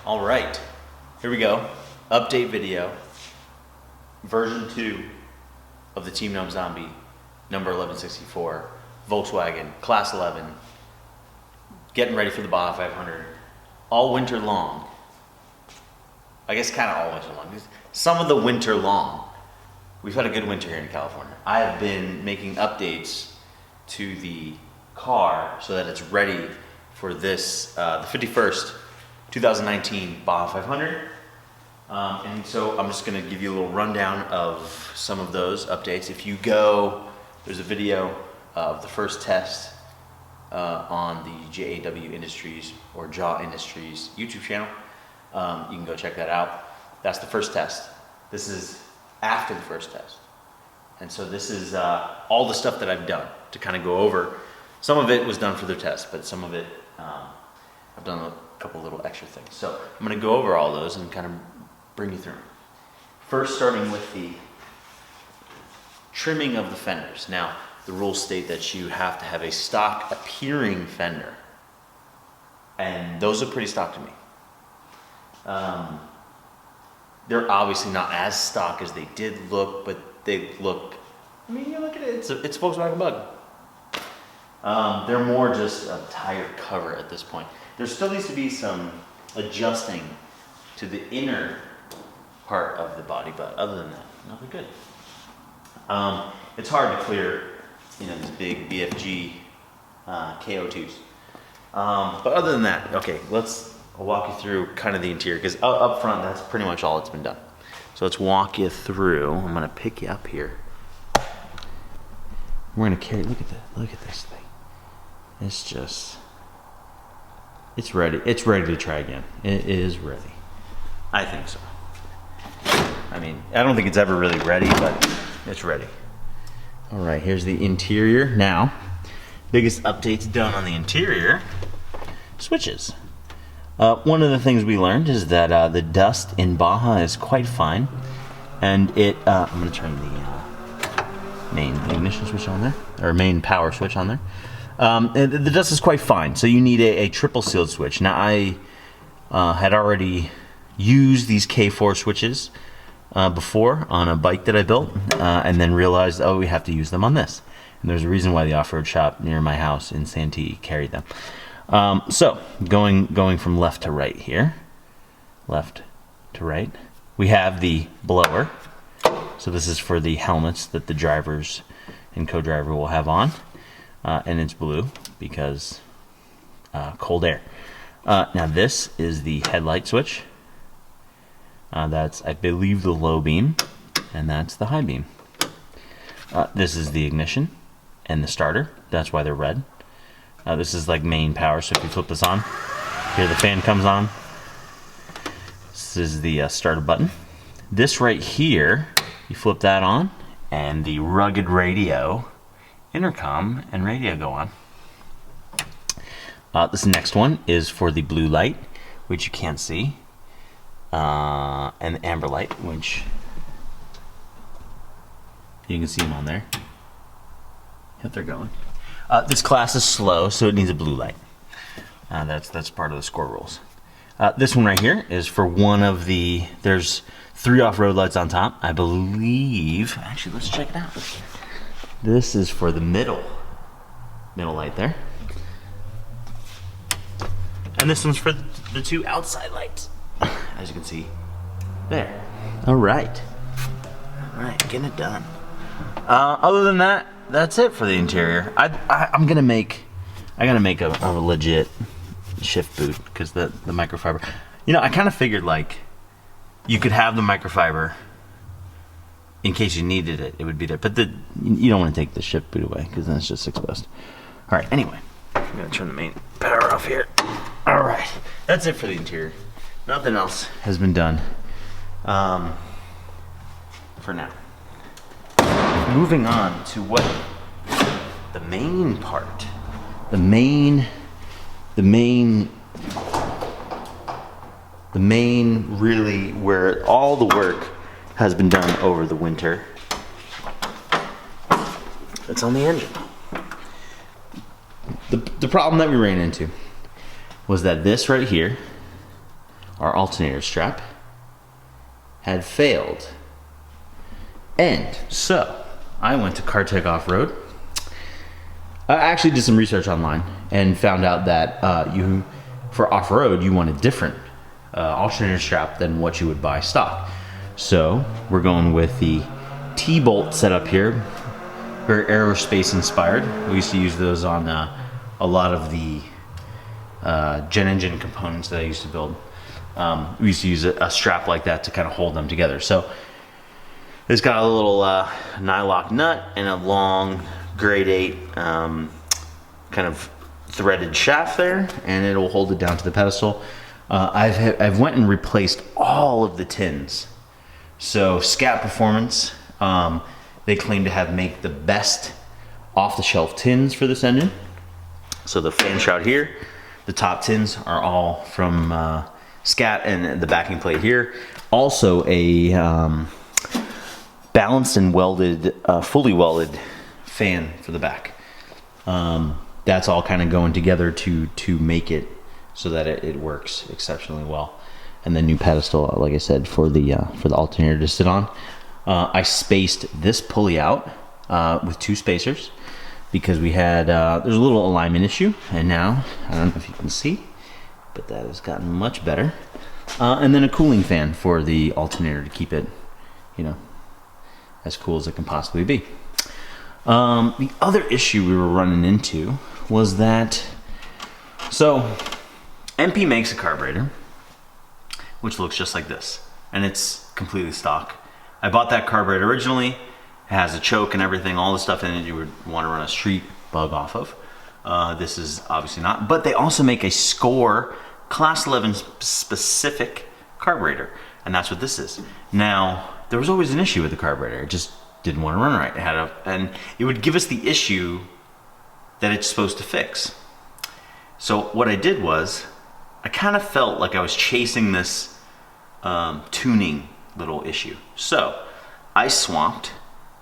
All right, here we go. Update video, version 2 of the Team Gnome Zombie, number 1164, Volkswagen, class 11, getting ready for the Baja 500, all winter long. I guess kind of all winter long. Some of the winter long. We've had a good winter here in California. I have been making updates to the car so that it's ready for this, the 51st 2019 Baja 500. And so I'm just gonna give you a little rundown of some of those updates. If you go, there's a video of the first test on the JAW Industries or JAW Industries YouTube channel. You can go check that out. That's the first test. This is after the first test. And so this is all the stuff that I've done to kind of go over. Some of it was done for the test, but some of it, I've done a couple little extra things. So I'm gonna go over all those and kind of bring you through. First, starting with the trimming of the fenders. Now, the rules state that you have to have a stock appearing fender. And those are pretty stock to me. They're obviously not as stock as they did look, but they look, I mean, you look at it, it's a Volkswagen Bug. They're more just a tire cover at this point. There still needs to be some adjusting to the inner part of the body, but other than that, no, they're good. It's hard to clear, you know, these big BFG KO2s. But other than that, okay, I'll walk you through kind of the interior, because up front, that's pretty much all that's been done. So let's walk you through. I'm gonna pick you up here. We're gonna carry, look at this thing. It's just, it's ready to try again. It is ready. I think so. I mean, I don't think it's ever really ready, but it's ready. All right, here's the interior. Now, biggest updates done on the interior, switches. One of the things we learned is that the dust in Baja is quite fine, and I'm gonna turn the main ignition switch on there, or main power switch on there. The dust is quite fine, so you need a triple sealed switch. Now, I had already used these K4 switches before on a bike that I built, and then realized, oh, we have to use them on this. And there's a reason why the off-road shop near my house in Santee carried them. So going from left to right here, left to right, we have the blower. So this is for the helmets that the drivers and co-driver will have on, and it's blue because cold air. Now this is the headlight switch. That's, I believe, the low beam, and that's the high beam. This is the ignition and the starter. That's why they're red. This is like main power, so if you flip this on, here the fan comes on. This is the starter button. This right here, you flip that on, and the rugged radio, intercom, and radio go on. This next one is for the blue light, which you can't see, and the amber light, which you can see them on there. Yep, they're going. This class is slow, so it needs a blue light. That's part of the score rules. This one right here is for one of the, there's 3 off-road lights on top. I believe, actually, let's check it out. This is for the middle light there. And this one's for the 2 outside lights, as you can see there. All right, getting it done. Other than that, that's it for the interior. I gotta make a legit shift boot, because the microfiber, you know, I kind of figured like you could have the microfiber in case you needed it. It would be there, but you don't want to take the shift boot away, because then it's just exposed. All right, anyway, I'm gonna turn the main power off here. All right, that's it for the interior. Nothing else has been done for now. Moving on to what the main part, the main really where all the work has been done over the winter. It's on the engine. The problem that we ran into was that this right here our alternator strap had failed. And so I went to Cartech Off-Road. I actually did some research online and found out that for off-road, you want a different alternator strap than what you would buy stock. So we're going with the T-bolt setup here, very aerospace inspired. We used to use those on a lot of the jet engine components that I used to build. We used to use a strap like that to kind of hold them together. So it's got a little nylock nut and a long grade 8 kind of threaded shaft there, and it'll hold it down to the pedestal. I've went and replaced all of the tins. So Scat Performance, they claim to make the best off-the-shelf tins for this engine. So the fan shroud here, the top tins are all from Scat, and the backing plate here. Also a balanced and welded, fully welded fan for the back. That's all kind of going together to make it so that it works exceptionally well. And the new pedestal, like I said, for the alternator to sit on. I spaced this pulley out with 2 spacers because we had there's a little alignment issue, and now I don't know if you can see, but that has gotten much better. And then a cooling fan for the alternator to keep it, as cool as it can possibly be. The other issue we were running into was that, so MP makes a carburetor which looks just like this, and it's completely stock. I bought that carburetor originally. It has a choke and everything, all the stuff in it you would want to run a street bug off of. This is obviously not, but they also make a Score Class 11 specific carburetor, and that's what this is. Now, there was always an issue with the carburetor. It just didn't want to run right. And it would give us the issue that it's supposed to fix. So what I did was, I kind of felt like I was chasing this tuning little issue. So I swapped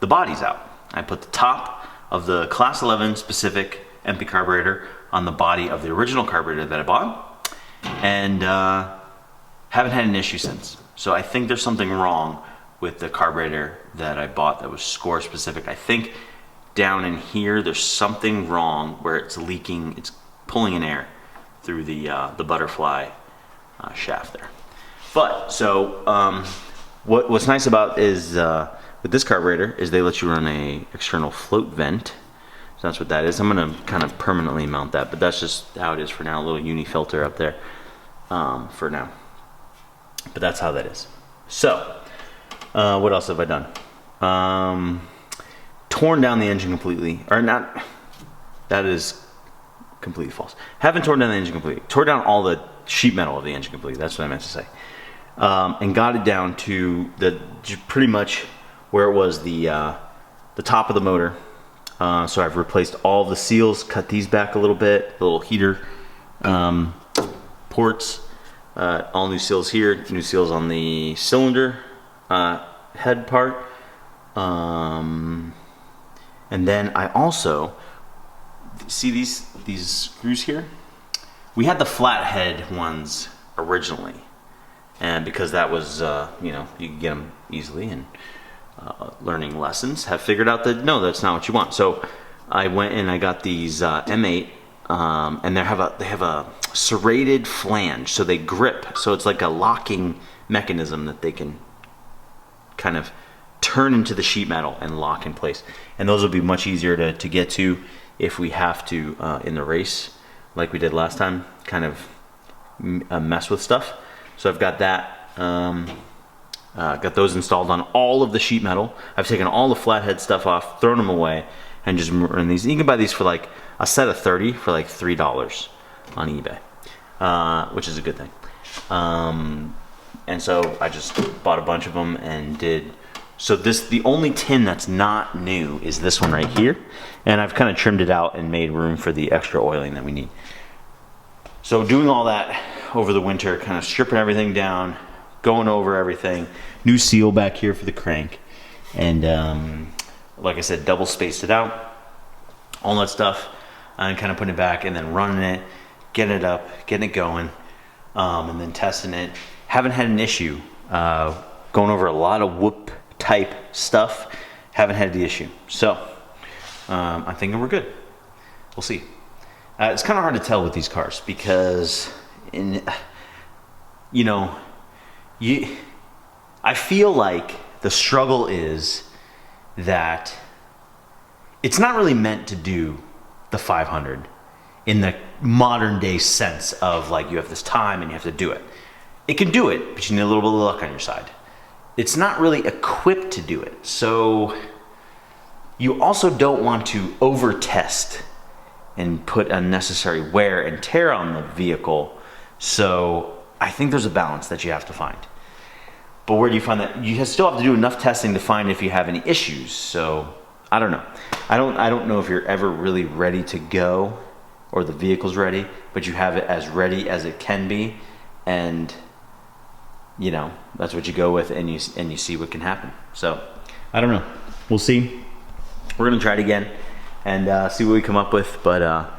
the bodies out. I put the top of the Class 11 specific MP carburetor on the body of the original carburetor that I bought, and haven't had an issue since. So I think there's something wrong with the carburetor that I bought that was Score specific. I think down in here there's something wrong where it's leaking, it's pulling in air through the butterfly shaft there. But so what's nice about is with this carburetor is they let you run a external float vent. So that's what that is. I'm gonna kind of permanently mount that, but that's just how it is for now. A little uni filter up there for now. But that's how that is. So what else have I done? Torn down the engine completely, or not. That is completely false. Haven't torn down the engine completely. Tore down all the sheet metal of the engine completely. That's what I meant to say. And got it down to pretty much where it was the top of the motor. So I've replaced all the seals, cut these back a little bit, the little heater ports, all new seals here, new seals on the cylinder head part. And then I also, see these screws here? We had the flathead ones originally, and because that was, you could get them easily, and learning lessons have figured out that no, that's not what you want. So I went and I got these M8, and they have a serrated flange, so they grip. So it's like a locking mechanism that they can kind of turn into the sheet metal and lock in place. And those will be much easier to get to if we have to in the race, like we did last time, kind of mess with stuff. So I've got that. Got those installed on all of the sheet metal. I've taken all the flathead stuff off, thrown them away, and just run these. You can buy these for like a set of 30 for like $3 on eBay, which is a good thing. And so I just bought a bunch of them and did. So the only tin that's not new is this one right here, and I've kind of trimmed it out and made room for the extra oiling that we need. So doing all that over the winter, kind of stripping everything down, going over everything, new seal back here for the crank, and like I said, double spaced it out, all that stuff, and kind of putting it back, and then running it, getting it up, getting it going. and then testing it. Haven't had an issue. Going over a lot of whoop type stuff. Haven't had the issue. So I'm thinking we're good. We'll see. It's kind of hard to tell with these cars because, I feel like the struggle is that it's not really meant to do the 500 in the modern day sense of like you have this time and you have to do it. It can do it, but you need a little bit of luck on your side. It's not really equipped to do it. So you also don't want to over test and put unnecessary wear and tear on the vehicle. So I think there's a balance that you have to find. But where do you find that? You still have to do enough testing to find if you have any issues. So I don't know. I don't know if you're ever really ready to go or the vehicle's ready, but you have it as ready as it can be. And that's what you go with, and you see what can happen. So I don't know. We'll see. We're gonna try it again and see what we come up with. But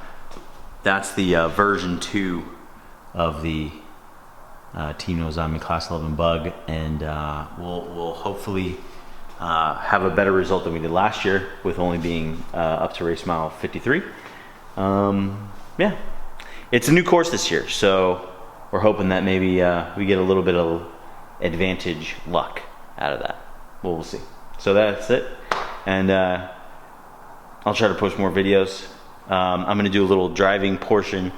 that's the version 2 of the Team Nozami Class 11 Bug, and we'll hopefully have a better result than we did last year with only being up to race mile 53. Yeah, it's a new course this year, so we're hoping that maybe we get a little bit of advantage luck out of that. We'll see. So that's it, and I'll try to post more videos. I'm gonna do a little driving portion.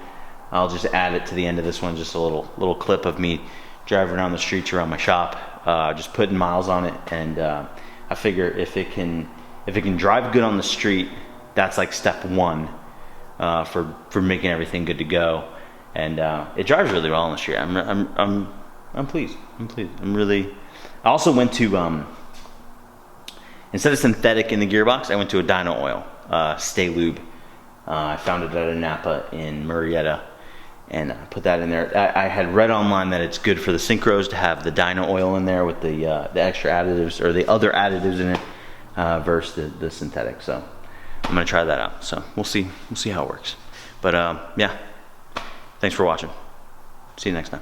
I'll just add it to the end of this one, just a little clip of me driving around the streets around my shop, just putting miles on it. And I figure if it can drive good on the street, that's like step 1 for making everything good to go. And it drives really well on the street. I'm pleased. I'm really. I also went to instead of synthetic in the gearbox, I went to a dyno oil, Stay Lube. I found it at a Napa in Murrieta, and I put that in there. I had read online that it's good for the synchros to have the dyno oil in there with the extra additives or the other additives in it versus the synthetic. So I'm gonna try that out. So we'll see how it works. But yeah, thanks for watching. See you next time.